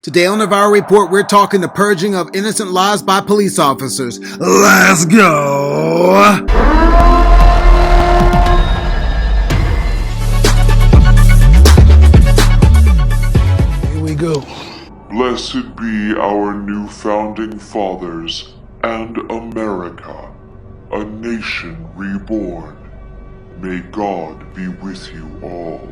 Today on the Viral Report, we're talking the purging of innocent lives by police officers. Let's go! Here we go. Blessed be our new founding fathers and America, a nation reborn. May God be with you all.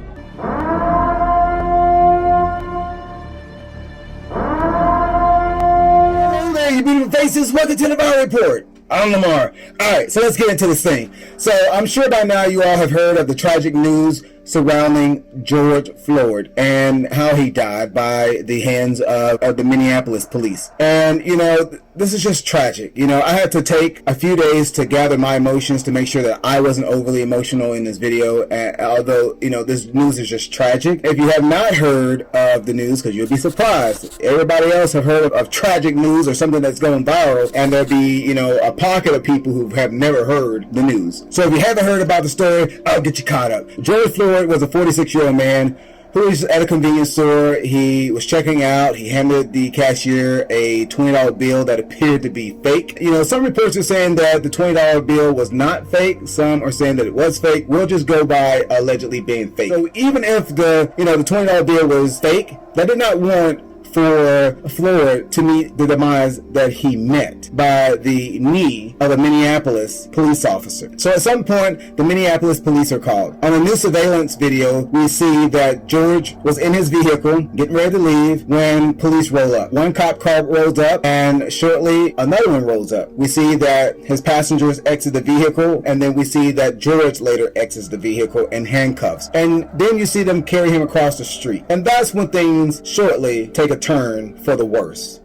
Hello there, you beautiful faces. Welcome to the Viral Report. I'm Lamar. Alright, so let's get into this thing. So I'm sure by now you all have heard of the tragic news surrounding George Floyd and how he died by the hands of the Minneapolis police. And, you know, this is just tragic. You know, I had to take a few days to gather my emotions to make sure that I wasn't overly emotional in this video. And although, you know, this news is just tragic. If you have not heard of the news, because you'll be surprised, everybody else have heard of tragic news or something that's going viral, and there'll be, you know, a pocket of people who have never heard the news. So if you haven't heard about the story, I'll get you caught up. George Floyd was a 46-year-old man who was at a convenience store. He was checking out. He handed the cashier a $20 bill that appeared to be fake. You know, some reports are saying that the $20 bill was not fake. Some are saying that it was fake. We'll just go by allegedly being fake. So even if the $20 bill was fake, that did not warrant for Floyd to meet the demise that he met by the knee of a Minneapolis police officer. So at some point, the Minneapolis police are called. On a new surveillance video, we see that George was in his vehicle getting ready to leave when police roll up. One cop car rolls up and shortly another one rolls up. We see that his passengers exit the vehicle, and then we see that George later exits the vehicle in handcuffs. And then you see them carry him across the street. And that's when things shortly take a turn for the worse.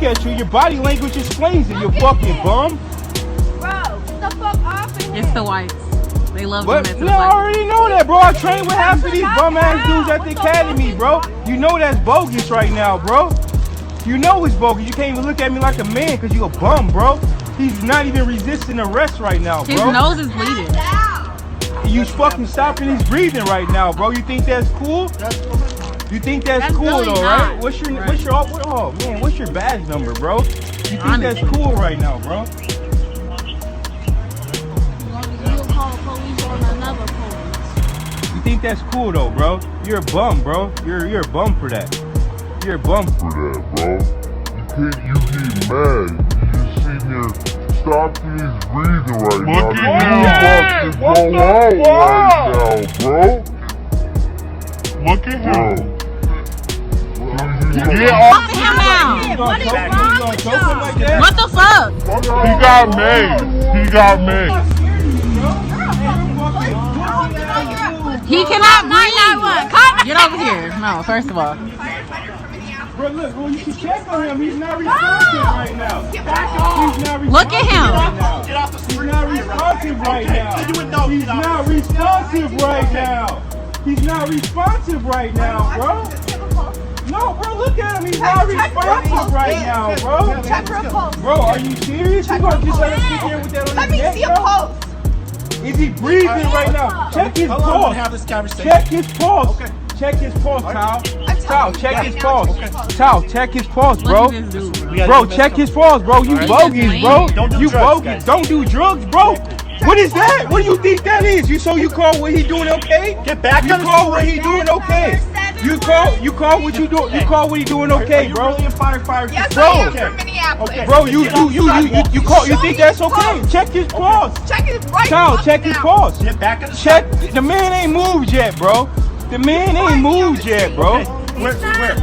At you, your body language explains it, you fucking bum. Bro, get the fuck off of here. It's the whites. They love But them. no, I already know that, bro. I trained with half of these bum ass dudes at the academy, bro. You know that's bogus right now, bro. You know it's bogus. You can't even look at me like a man because you a bum, bro. He's not even resisting arrest right now, bro. His nose is bleeding. You fucking stopping his breathing right now, bro. You think that's cool? You think that's cool really though, not. right? What's your badge number, bro? You think that's cool right now, bro? You'll call police on another police. You think that's cool though, bro? You're a bum, bro. You're a bum for that. You're a bum for that, bro. You get mad. You just sitting there stopping his breathing right now. Look at him. What the fuck? Right now, bro. Look at him. Bro. Get off. Him now. You gonna choke him like that? What the fuck? He got made. He got made. He cannot breathe. Get over here. No, first of all. Bro, look, well, you can check on him. He's not responsive right now. Look at him. He's not responsive right now. He's not responsive right now. He's not responsive right now, bro. No, bro, look at him. He's not responsive right now, bro. Check her pulse. Bro, are you serious? You gonna just let him sit there with that on Let his me neck, see a bro? pulse. Is he breathing right now? Check his pulse. Check his pulse. Check his pulse, Tal. Tal, check his pulse. Tal, check his pulse, bro. Bro, check his pulse, bro. You bogus, bro. You bogus. Don't do drugs, bro. What is that? What do you think that is? You call what he doing okay? Get back. You call what he doing okay? You call what you doing? You call what he doing okay, bro? Yes, Bro. I am from Minneapolis. Bro, you think that's okay? Check his pulse. Check his right Tal, pulse check his now. pulse. Check. The man ain't moved yet, bro. The man ain't moved yet, bro. Minneapolis.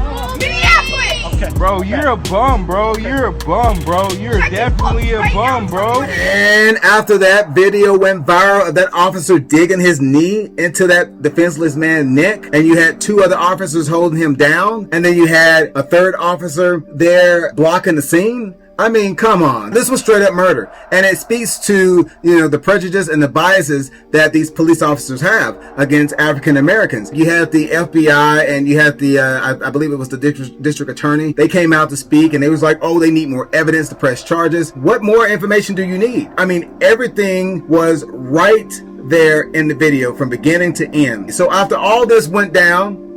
Bro, you're a bum, bro. You're a bum, bro. You're definitely a bum, bro. And after that video went viral of that officer digging his knee into that defenseless man's neck, and you had two other officers holding him down, and then you had a third officer there blocking the scene. I mean, come on. This was straight up murder. And it speaks to, the prejudice and the biases that these police officers have against African Americans. You had the FBI and you had the, I believe it was the district attorney. They came out to speak and they was like, oh, they need more evidence to press charges. What more information do you need? I mean, everything was right there in the video from beginning to end. So after all this went down,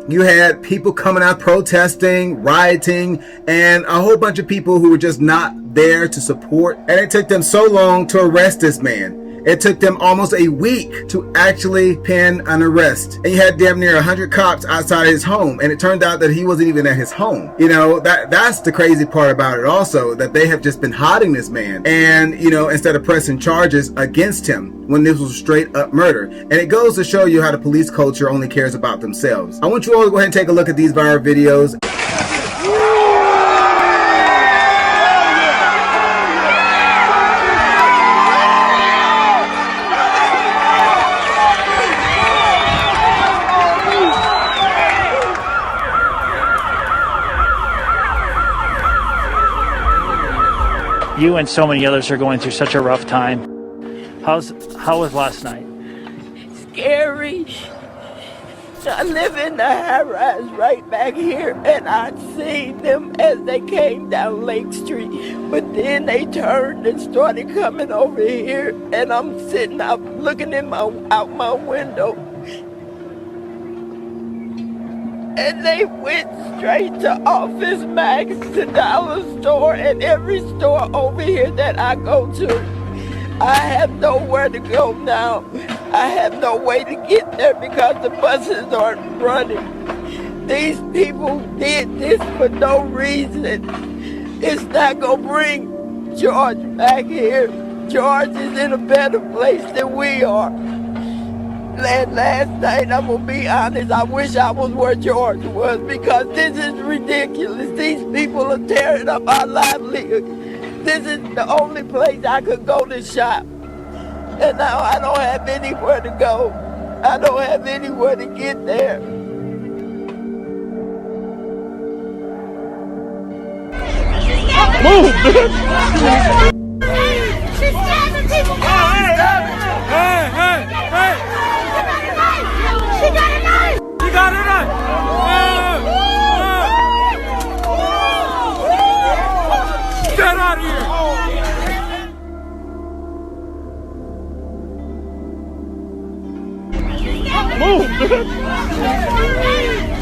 you had people coming out protesting, rioting, and a whole bunch of people who were just not there to support. And it took them so long to arrest this man. It took them almost a week to actually pin an arrest. And you had damn near 100 cops outside of his home. And it turned out that he wasn't even at his home. That's the crazy part about it also, that they have just been hiding this man. And, instead of pressing charges against him when this was straight up murder. And it goes to show you how the police culture only cares about themselves. I want you all to go ahead and take a look at these viral videos. You and so many others are going through such a rough time. How was last night? Scary. I live in the high rise right back here, and I seen them as they came down Lake Street. But then they turned and started coming over here, and I'm sitting out looking out my window. And they went straight to Office Max, to Dollar Store, and every store over here that I go to. I have nowhere to go now. I have no way to get there because the buses aren't running. These people did this for no reason. It's not going to bring George back here. George is in a better place than we are. Last night, I'm going to be honest, I wish I was where George was because this is ridiculous. These people are tearing up our livelihood. This is the only place I could go to shop. And now I don't have anywhere to go. I don't have anywhere to get there. Move, bitch! She's stabbing people! Hey! She got a knife! You got it up! Get out of here! Move, bitch!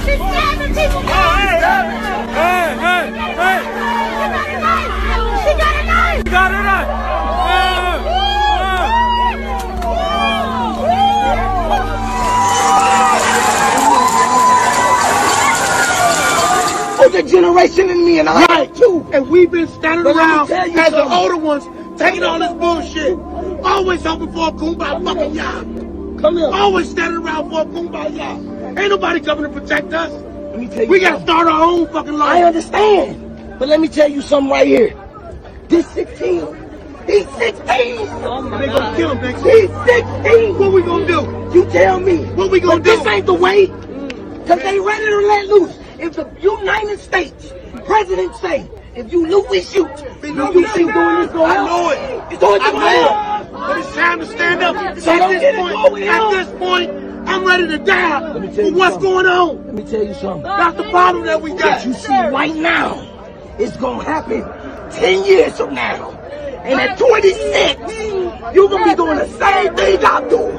She's stabbing people! Hey! She got a knife! You got it up! Older generation and me, and I right too. And we've been standing around as the older ones, taking all this bullshit. Always hoping for a kumbaya fucking y'all. Come here. Always standing around for a kumbaya. Ain't nobody coming to protect us. Let me tell you. We gotta start our own fucking law. I understand. But let me tell you something right here. This 16. He's 16. Oh my God. They gonna kill him, nigga. He's 16. What we gonna do? You tell me. What we gonna do? This ain't the way. Cause they ready to let loose. If the United States president say, if you loot, we shoot. You think doing this gonna help? I know it. It's going to help. But it's time to stand up. At this point, I'm ready to die for what's going on. Let me tell you something. That's the problem that we got. That you see right now, it's gonna happen 10 years from now. And at 26, you're gonna be doing the same thing I'm doing.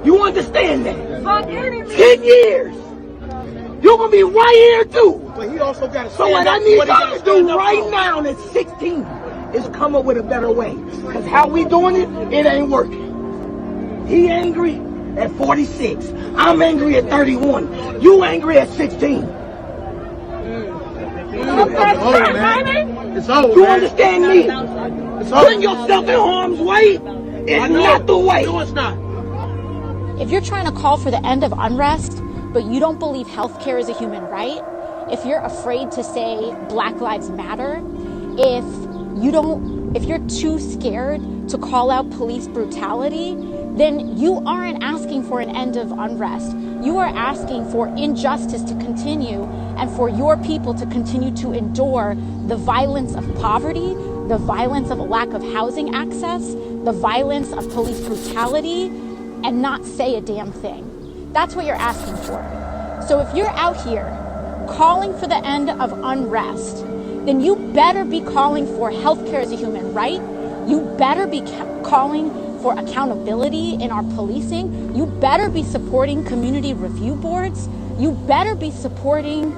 You understand that? 10 years. You're gonna be right here too. But he also got to so what I need y'all to do right now at 16 is come up with a better way. Cause how we doing it, it ain't working. He angry at 46. I'm angry at 31. You angry at 16. It's over, you understand me? Putting yourself in harm's way is not the way. No, it's not. If you're trying to call for the end of unrest, but you don't believe healthcare is a human right, if you're afraid to say Black Lives Matter, if you're too scared to call out police brutality, then you aren't asking for an end of unrest. You are asking for injustice to continue and for your people to continue to endure the violence of poverty, the violence of a lack of housing access, the violence of police brutality, and not say a damn thing. That's what you're asking for. So if you're out here calling for the end of unrest, then you better be calling for healthcare as a human right. You better be calling for accountability in our policing. You better be supporting community review boards. You better be supporting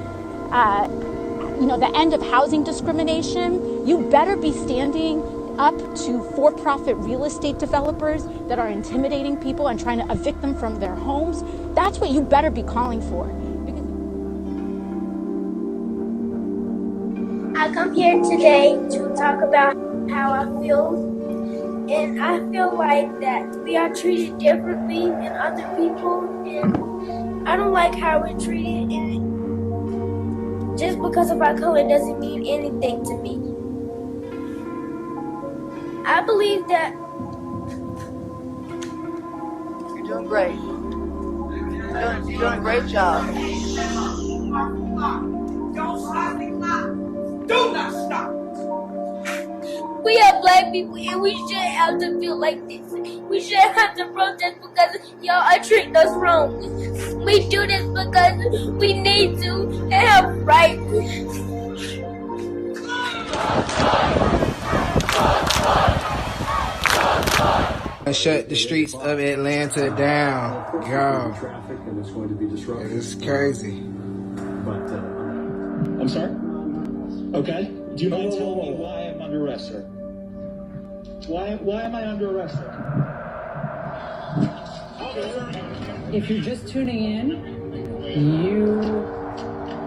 the end of housing discrimination. You better be standing up to for-profit real estate developers that are intimidating people and trying to evict them from their homes. That's what you better be calling for. I come here today to talk about how I feel. And I feel like that we are treated differently than other people. And I don't like how we're treated. And just because of our color doesn't mean anything to me. I believe that you're doing great. You're doing a great job. Don't stop. Do not stop. We are Black people and we shouldn't have to feel like this. We shouldn't have to protest because y'all are treating us wrong. We do this because we need to and have rights. Shut the streets of Atlanta down, girl. It's crazy. I'm sorry? Okay. Do you mind telling me why I'm under arrest, sir? Why am I under arrest, sir? If you're just tuning in, you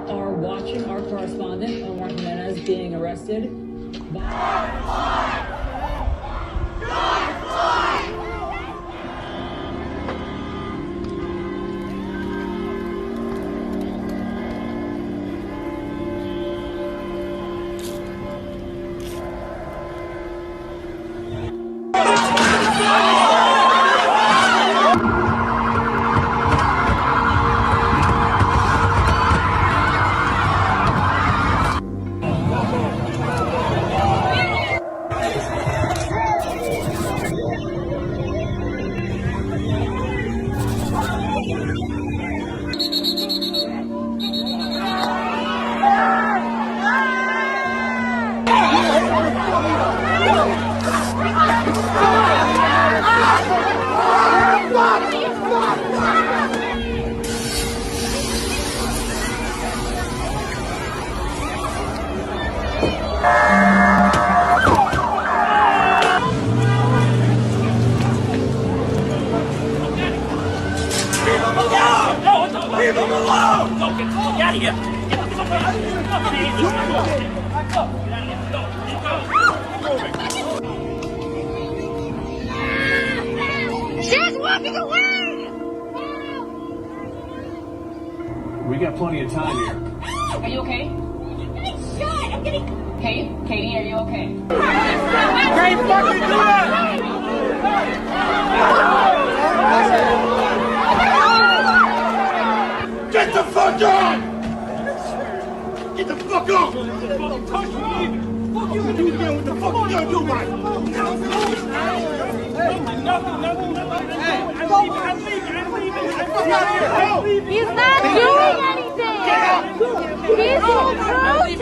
are watching our correspondent, Omar Jimenez, being arrested by... Leave him alone! Go, get out of here! She's walking away! We We got plenty of time here. Are you okay? I'm getting Katie, are you okay? Can't fucking do that! Get the fuck on! Get the fuck off! Don't touch me! Fuck you do again? What the fuck you gonna do, Mike? Nothing. Hey, I'm leaving. He's not doing anything. He's on protest.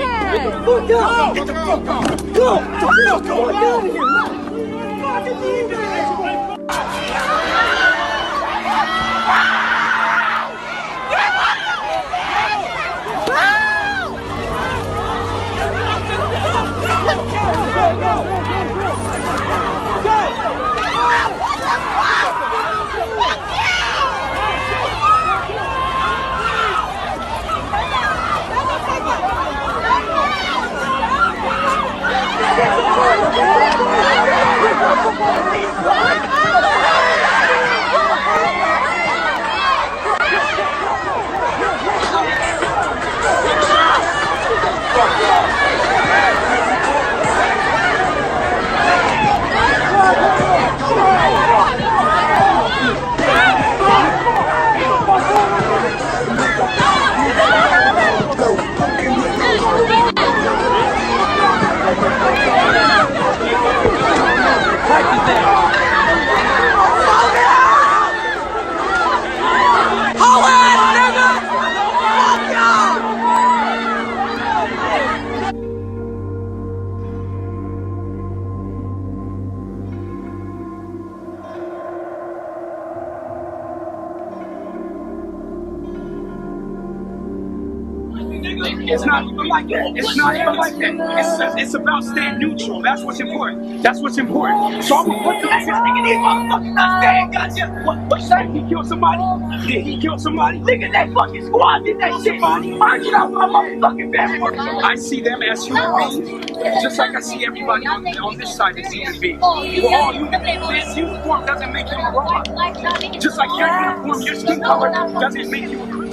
Get the fuck off! Go! Get the fuck off! Get out of here! Fucking leave it! It's not even like that. It's not even like that. It's about staying neutral. That's what's important. That's what's important. So I'm gonna put these motherfucking not staying. Gotcha. What say? He killed somebody? Did he kill somebody? Nigga, that fucking squad did that shit. I get out my motherfucking family. I see them as human beings, just like I see everybody on this side as human beings. We're all human beings. This uniform doesn't make you a robot. Just like your uniform, your skin color doesn't make you a criminal.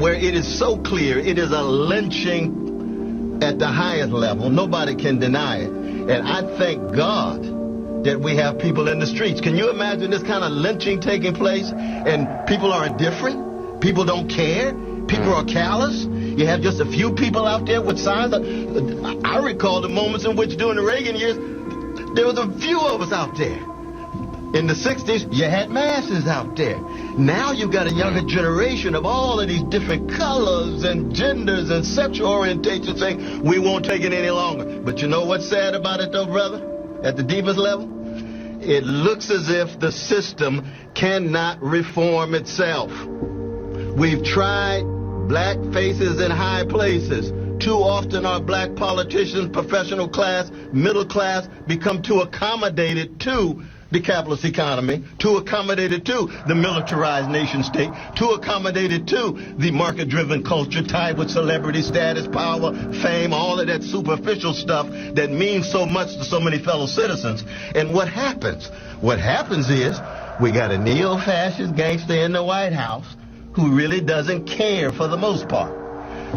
Where it is so clear, it is a lynching at the highest level. Nobody can deny it. And I thank God that we have people in the streets. Can you imagine this kind of lynching taking place and people are indifferent? People don't care? People are callous? You have just a few people out there with signs. I recall the moments in which during the Reagan years, there was a few of us out there. In the 60s, you had masses out there. Now you've got a younger generation of all of these different colors and genders and sexual orientations saying, we won't take it any longer. But you know what's sad about it though, brother? At the deepest level? It looks as if the system cannot reform itself. We've tried black faces in high places. Too often our black politicians, professional class, middle class, become too accommodated to the capitalist economy, too accommodated to the militarized nation state, too accommodated to the market-driven culture tied with celebrity status, power, fame, all of that superficial stuff that means so much to so many fellow citizens. And what happens? What happens is we got a neo-fascist gangster in the White House who really doesn't care for the most part.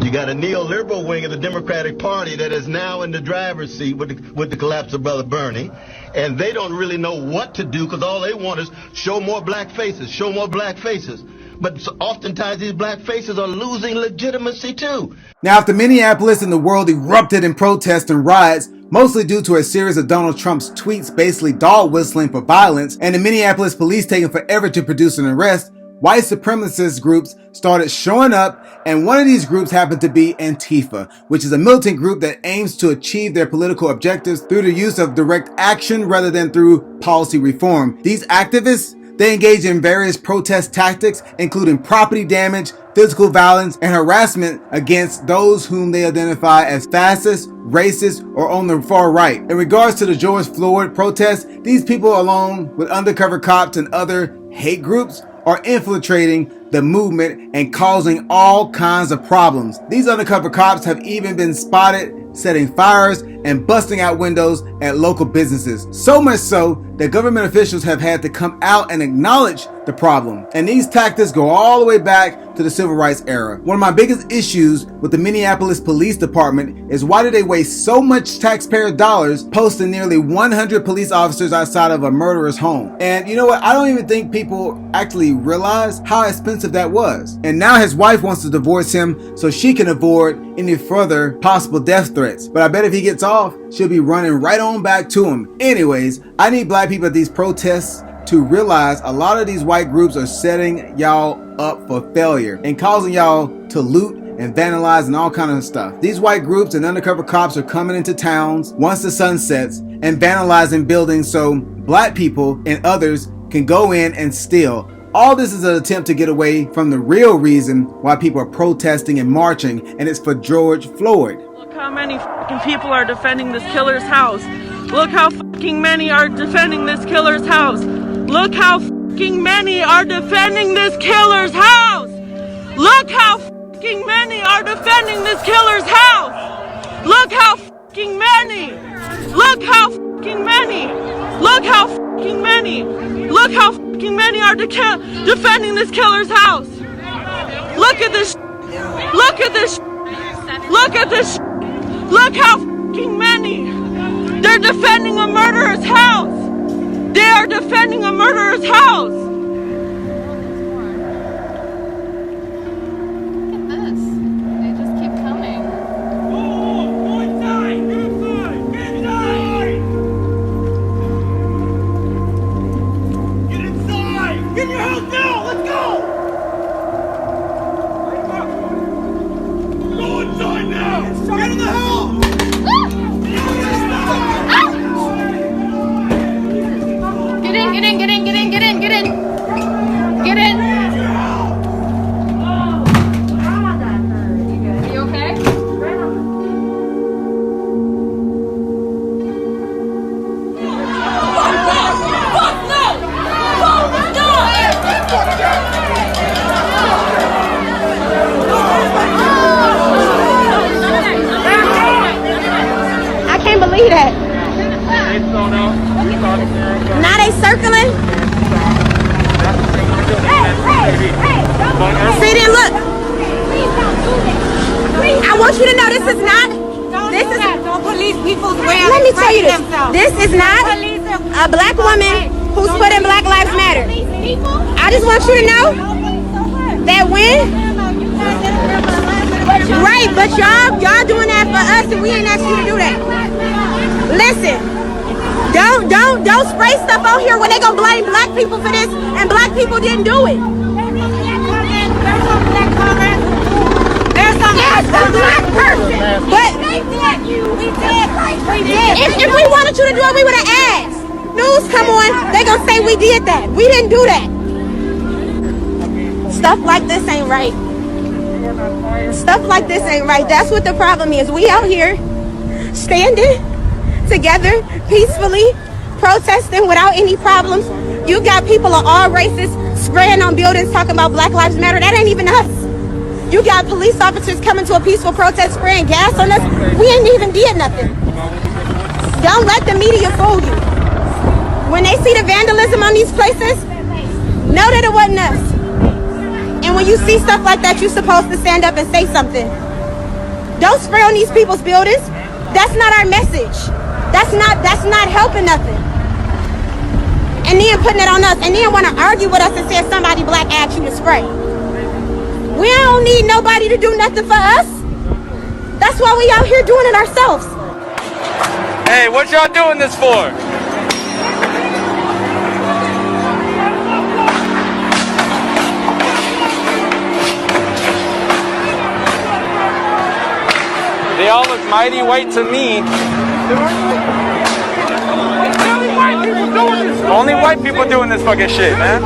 You got a neoliberal wing of the Democratic Party that is now in the driver's seat with the collapse of Brother Bernie. And they don't really know what to do because all they want is show more black faces, show more black faces. But oftentimes these black faces are losing legitimacy too. Now, after Minneapolis and the world erupted in protests and riots, mostly due to a series of Donald Trump's tweets basically dog whistling for violence, and the Minneapolis police taking forever to produce an arrest, white supremacist groups started showing up, and one of these groups happened to be Antifa, which is a militant group that aims to achieve their political objectives through the use of direct action rather than through policy reform. These activists, They engage in various protest tactics, including property damage, physical violence, and harassment against those whom they identify as fascist, racist, or on the far right. In regards to the George Floyd protests, these people, along with undercover cops and other hate groups, are infiltrating the movement and causing all kinds of problems. These undercover cops have even been spotted setting fires and busting out windows at local businesses. So much so that government officials have had to come out and acknowledge the problem. And these tactics go all the way back to the civil rights era. One of my biggest issues with the Minneapolis Police Department is why do they waste so much taxpayer dollars posting nearly 100 police officers outside of a murderer's home? And you know what? I don't even think people actually realize how expensive that was. And now his wife wants to divorce him so she can avoid any further possible death threats. But I bet if he gets off, she'll be running right on back to him. Anyways, I need black people at these protests to realize a lot of these white groups are setting y'all up for failure and causing y'all to loot and vandalize and all kind of stuff. These white groups and undercover cops are coming into towns once the sun sets and vandalizing buildings so black people and others can go in and steal. All this is an attempt to get away from the real reason why people are protesting and marching, and it's for George Floyd. Look how many fucking people are defending this killer's house. Look how fucking many are defending this killer's house. Look how fucking many are defending this killer's house. Look how fucking many are defending this killer's house. Look how fucking many. Look how fucking many. Look how fucking many. Look how fucking many are defending this killer's house. Look at this. Look at this. Look at this. Look how fucking many. They're defending a murderer's house. They are defending a murderer's house. Look at this. They just keep coming. Oh, inside! Get inside! Get inside! Get inside! Get in your house now! Let's go! Go inside now! Get in the house! Get in, get in, get in, get in, get in, get in. Get in. Are you okay? I can't believe that. Now they circling. See then look. I want you to know this is not. This is don't police people's way. Let me tell you this. This is not a black woman who's put in Black Lives Matter. I just want you to know that when. Right, but y'all doing that for us and we ain't asked you to do that. Listen. Don't spray stuff on here when they gonna blame black people for this and black people didn't do it. There's some black person. But if we wanted you to do it, we would have asked. News come on, they gonna say we did that. We didn't do that. Stuff like this ain't right. Stuff like this ain't right. That's what the problem is. We out here standing together peacefully, protesting without any problems. You got people of all races spraying on buildings talking about Black Lives Matter. That ain't even us. You got police officers coming to a peaceful protest spraying gas on us. We ain't even did nothing. Don't let the media fool you. When they see the vandalism on these places, know that it wasn't us. And when you see stuff like that, you're supposed to stand up and say something. Don't spray on these people's buildings. That's not our message. That's not helping nothing. And then putting it on us, and then want to argue with us and say somebody black asked you to spray. We don't need nobody to do nothing for us. That's why we out here doing it ourselves. Hey, what y'all doing this for? They all look mighty white to me. White people Only white people doing this fucking shit, man.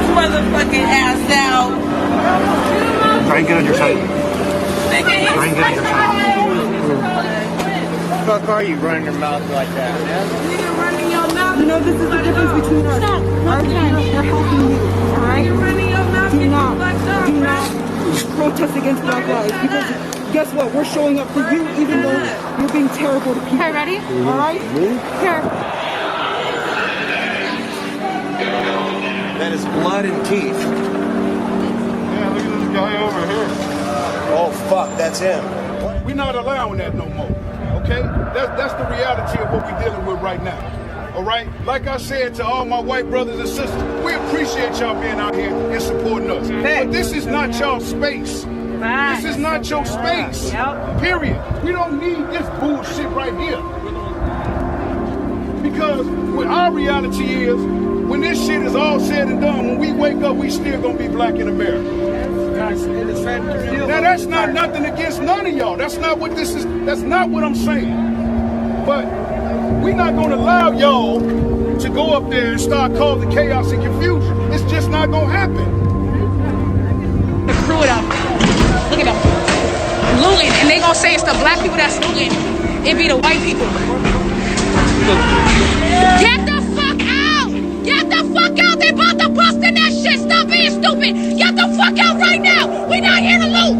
Motherfucking ass out. Try and get on your side. Try and get on your side. The fuck are you running your mouth like that, man? You're running your mouth. You know, this is the difference between us. Stop. We're helping you, all right? You're running your mouth. Do not protest against Black lives, because guess what? We're showing up for you, even though you're being terrible to people. Okay, ready? All right? Here. That is blood and teeth. Yeah, look at this guy over here. Oh, fuck, that's him. We're not allowing that no more, okay? That's the reality of what we're dealing with right now, all right? Like I said to all my white brothers and sisters, we appreciate y'all being out here and supporting us. But this is not y'all space. This is not your space, period. We don't need this bullshit right here. Because what our reality is, when this shit is all said and done, when we wake up, we still gonna be black in America. Now that's not nothing against none of y'all. That's not what this is. That's not what I'm saying. But we're not gonna allow y'all to go up there and start causing chaos and confusion. It's just not gonna happen. Screw it up. Look at them. Looting. And they gonna say it's the black people that's looting. It be the white people. Get the fuck out! Get the fuck out! They about to bust in that shit! Stop being stupid! Get the fuck out right now! We're not here to loot!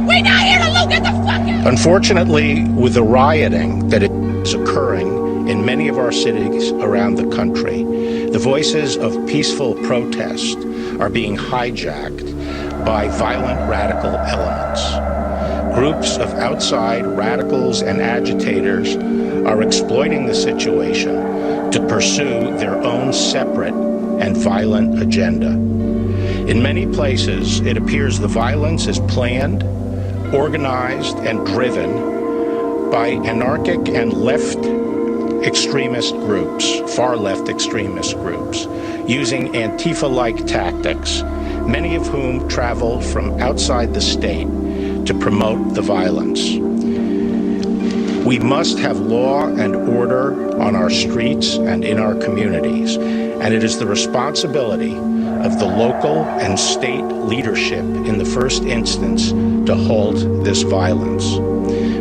We're not here to loot! Get the fuck out! Unfortunately, with the rioting that is occurring in many of our cities around the country, the voices of peaceful protest are being hijacked by violent radical elements. Groups of outside radicals and agitators are exploiting the situation to pursue their own separate and violent agenda. In many places, it appears the violence is planned, organized, and driven by anarchic and left extremist groups, far left extremist groups, using Antifa-like tactics, many of whom travel from outside the state to promote the violence. We must have law and order on our streets and in our communities, and it is the responsibility of the local and state leadership in the first instance to halt this violence.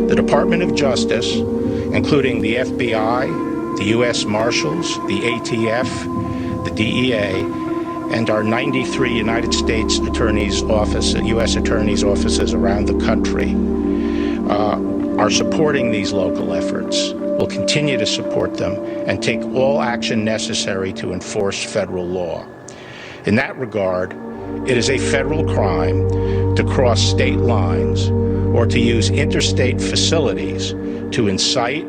The Department of Justice, including the FBI, the U.S. Marshals, the ATF, the DEA, and our 93 United States Attorney's Office, U.S. Attorney's offices around the country, are supporting these local efforts. We'll continue to support them and take all action necessary to enforce federal law. In that regard, it is a federal crime to cross state lines or to use interstate facilities to incite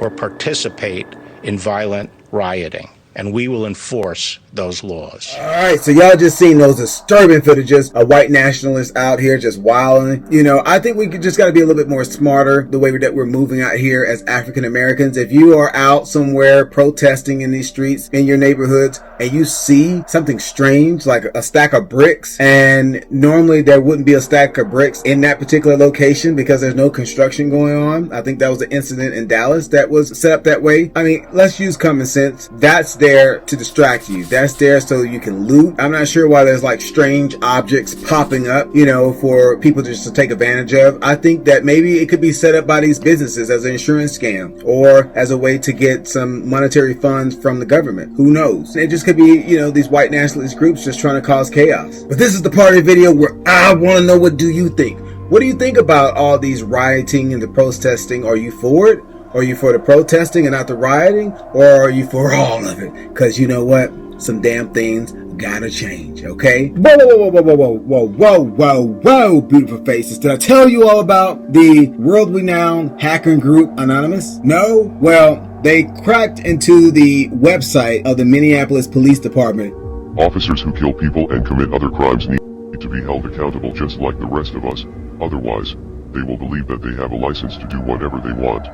or participate in violent rioting. and we will enforce those laws. All right, so y'all just seen those disturbing footages of white nationalists out here just wilding. You know, I think we just got to be a little bit more smarter the way that we're moving out here as African Americans. If you are out somewhere protesting in these streets in your neighborhoods and you see something strange like a stack of bricks, and normally there wouldn't be a stack of bricks in that particular location because there's no construction going on. I think that was an incident in Dallas that was set up that way. I mean, let's use common sense. That's there to distract you. That's there so you can loot. I'm not sure why there's like strange objects popping up, you know, for people just to take advantage of. I think that maybe it could be set up by these businesses as an insurance scam or as a way to get some monetary funds from the government. Who knows? It just could be, you know, these white nationalist groups just trying to cause chaos. But this is the part of the video where I want to know, what do you think? What do you think about all these rioting and the protesting? Are you for it? Are you for the protesting and not the rioting? Or are you for all of it? Because you know what? Some damn things gotta change, okay? Whoa, whoa, whoa, whoa, whoa, whoa, whoa, whoa, whoa, beautiful faces. Did I tell you all about the world-renowned hacker group Anonymous? No? Well, they cracked into the website of the Minneapolis Police Department. Officers who kill people and commit other crimes need to be held accountable just like the rest of us. Otherwise, they will believe that they have a license to do whatever they want.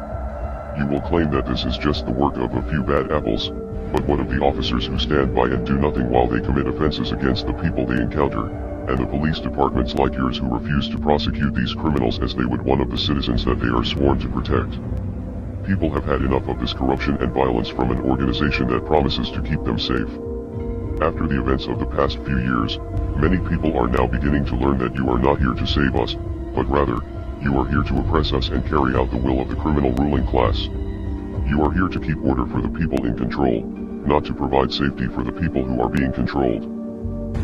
You will claim that this is just the work of a few bad apples, but what of the officers who stand by and do nothing while they commit offenses against the people they encounter, and the police departments like yours who refuse to prosecute these criminals as they would one of the citizens that they are sworn to protect? People have had enough of this corruption and violence from an organization that promises to keep them safe. After the events of the past few years, many people are now beginning to learn that you are not here to save us, but rather, you are here to oppress us and carry out the will of the criminal ruling class. You are here to keep order for the people in control, not to provide safety for the people who are being controlled.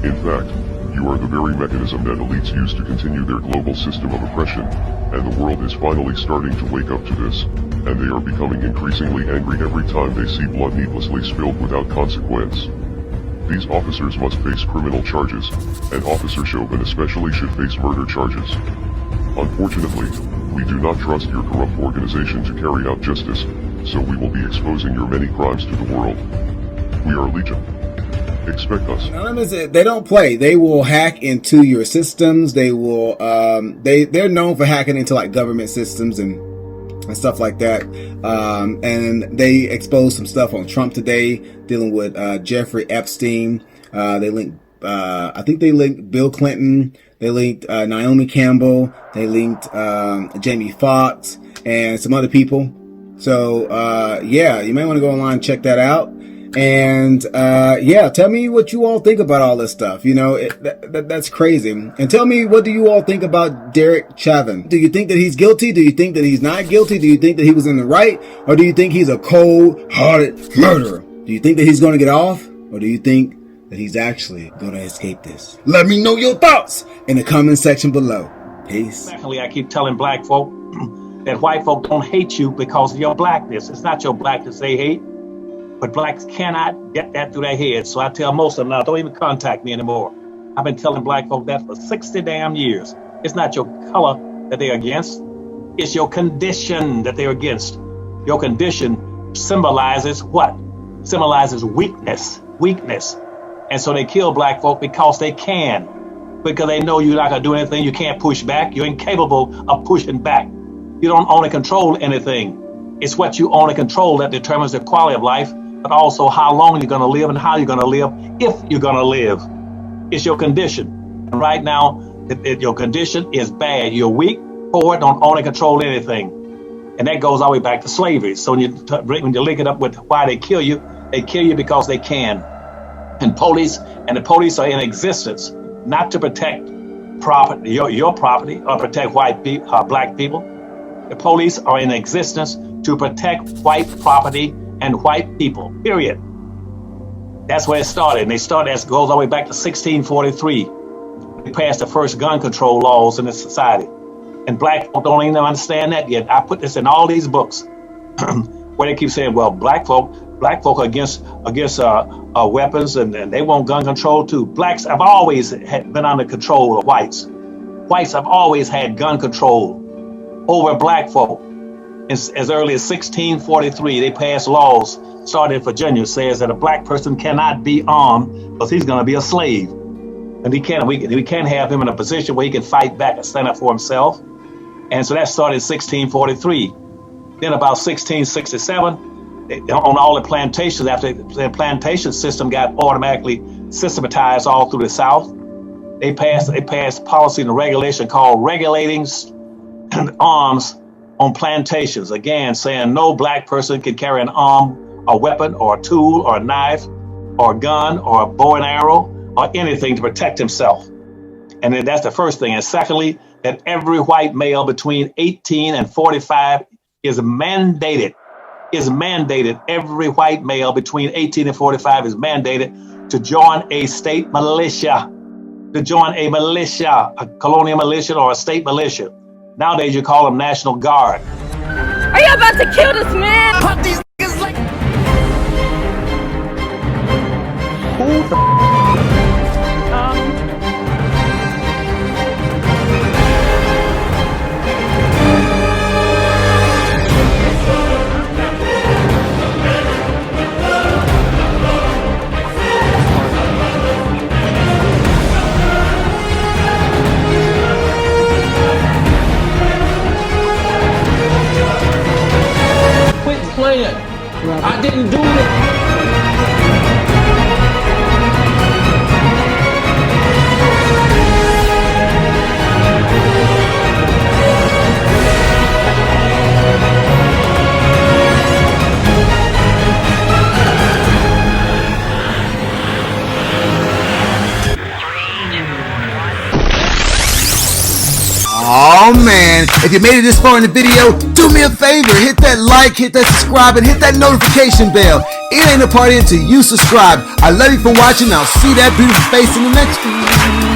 In fact, you are the very mechanism that elites use to continue their global system of oppression, and the world is finally starting to wake up to this, and they are becoming increasingly angry every time they see blood needlessly spilled without consequence. These officers must face criminal charges, and Officer Chauvin especially should face murder charges. Unfortunately, we do not trust your corrupt organization to carry out justice, so we will be exposing your many crimes to the world. We are Legion. Expect us. Anonymous, they don't play. They will hack into your systems. They will, they're known for hacking into like government systems and stuff like that. And they exposed some stuff on Trump today, dealing with Jeffrey Epstein. They linked, I think they linked Bill Clinton. They linked Naomi Campbell. They linked Jamie Foxx and some other people. So yeah, you might want to go online and check that out. And yeah, tell me what you all think about all this stuff. You know, that's crazy. And tell me, what do you all think about Derek Chauvin? Do you think that he's guilty? Do you think that he's not guilty? Do you think that he was in the right? Or do you think he's a cold-hearted murderer? Do you think that he's going to get off? Or do you think that he's actually going to escape this? Let me know your thoughts in the comment section below. Peace. I keep telling black folk that white folk don't hate you because of your blackness. It's not your blackness they hate. But blacks cannot get that through their heads. So I tell most of them now, don't even contact me anymore. I've been telling black folk that for 60 damn years. It's not your color that they're against. It's your condition that they're against. Your condition symbolizes what? Symbolizes weakness. Weakness. And so they kill black folk because they can. Because they know you're not going to do anything. You can't push back. You're incapable of pushing back. You don't own and control anything. It's what you own and control that determines the quality of life, but also how long you're going to live and how you're going to live, if you're going to live. It's your condition. And right now, your condition is bad. You're weak, poor, don't own and control anything. And that goes all the way back to slavery. So when you link it up with why they kill you because they can. And the police are in existence not to protect property, your property, or protect white people, black people. The police are in existence to protect white property and white people, period. That's where it started. And it goes all the way back to 1643. They passed the first gun control laws in this society. And black folk don't even understand that yet. I put this in all these books where they keep saying, well, black folk are against weapons and they want gun control too. Blacks have always been under control of whites. Whites have always had gun control over black folk. as early as 1643, they passed laws, started in Virginia, says that a black person cannot be armed because he's going to be a slave. And we can't have him in a position where he can fight back and stand up for himself. And so that started in 1643. Then about 1667, on all the plantations, after the plantation system got automatically systematized all through the South, they passed policy and regulation called regulating arms on plantations. Again, saying no black person can carry an arm, a weapon, or a tool, or a knife, or a gun, or a bow and arrow, or anything to protect himself. And then that's the first thing. And secondly, that every white male between 18 and 45 is mandated. Every white male between 18 and 45 is mandated to join a state militia. A colonial militia or a state militia. Nowadays you call them National Guard. Are you about to kill this man? Pop these niggas like... Who the playing. I didn't do it. Oh man, if you made it this far in the video, do me a favor, hit that like, hit that subscribe, and hit that notification bell. It ain't a party until you subscribe. I love you for watching. I'll see that beautiful face in the next one.